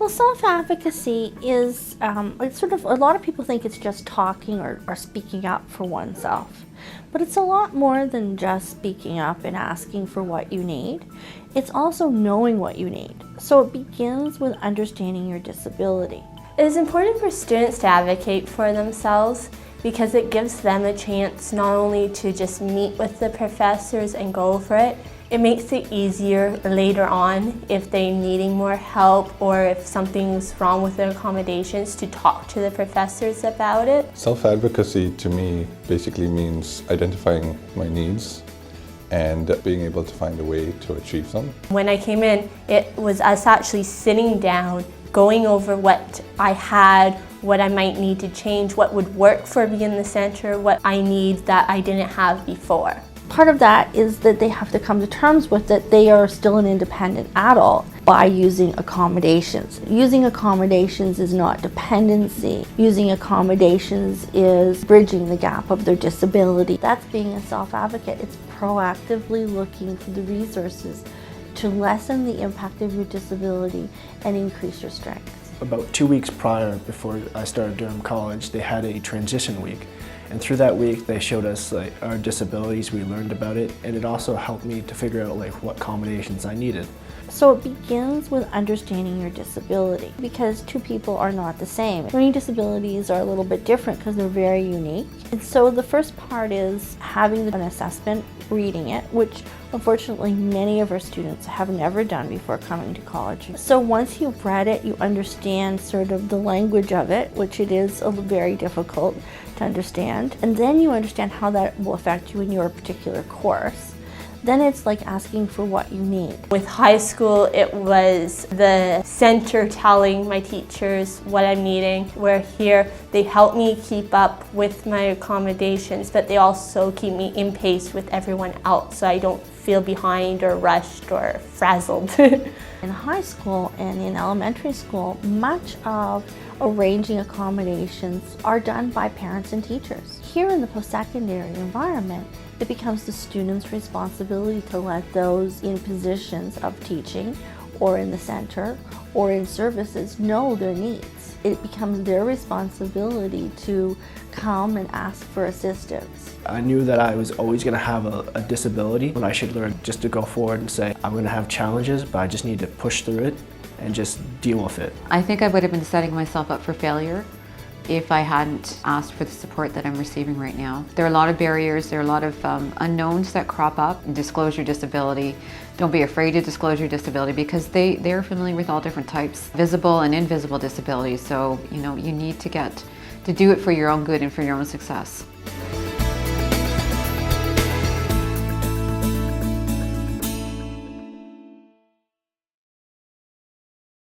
Well, self-advocacy is, it's sort of, a lot of people think it's just talking or speaking up for oneself. But it's a lot more than just speaking up and asking for what you need. It's also knowing what you need. So it begins with understanding your disability. It is important for students to advocate for themselves because it gives them a chance not only to just meet with the professors and go over it, it makes it easier later on if they're needing more help or if something's wrong with their accommodations to talk to the professors about it. Self-advocacy to me basically means identifying my needs and being able to find a way to achieve them. When I came in, it was us actually sitting down, going over what I had, what I might need to change, what would work for me in the center, what I need that I didn't have before. Part of that is that they have to come to terms with that they are still an independent adult by using accommodations. Using accommodations is not dependency. Using accommodations is bridging the gap of their disability. That's being a self-advocate. It's proactively looking for the resources to lessen the impact of your disability and increase your strengths. About 2 weeks prior, before I started Durham College, they had a transition week. And through that week, they showed us our disabilities, we learned about it, and it also helped me to figure out what accommodations I needed. So it begins with understanding your disability because two people are not the same. Learning disabilities are a little bit different because they're very unique. And so the first part is having an assessment, reading it, which unfortunately many of our students have never done before coming to college. So once you've read it, you understand sort of the language of it, which it is very difficult to understand. And then you understand how that will affect you in your particular course. Then it's like asking for what you need. With high school, it was the center telling my teachers what I'm needing, where here they help me keep up with my accommodations, but they also keep me in pace with everyone else so I don't feel behind or rushed or frazzled. In high school and in elementary school, much of arranging accommodations are done by parents and teachers. Here in the post-secondary environment, it becomes the student's responsibility to let those in positions of teaching or in the center or in services know their needs. It becomes their responsibility to come and ask for assistance. I knew that I was always going to have a disability, and I should learn just to go forward and say, I'm going to have challenges, but I just need to push through it and just deal with it. I think I would have been setting myself up for failure if I hadn't asked for the support that I'm receiving right now. There are a lot of barriers, there are a lot of unknowns that crop up. Disclose your disability. Don't be afraid to disclose your disability because they are familiar with all different types, visible and invisible disabilities. So, you need to get to do it for your own good and for your own success.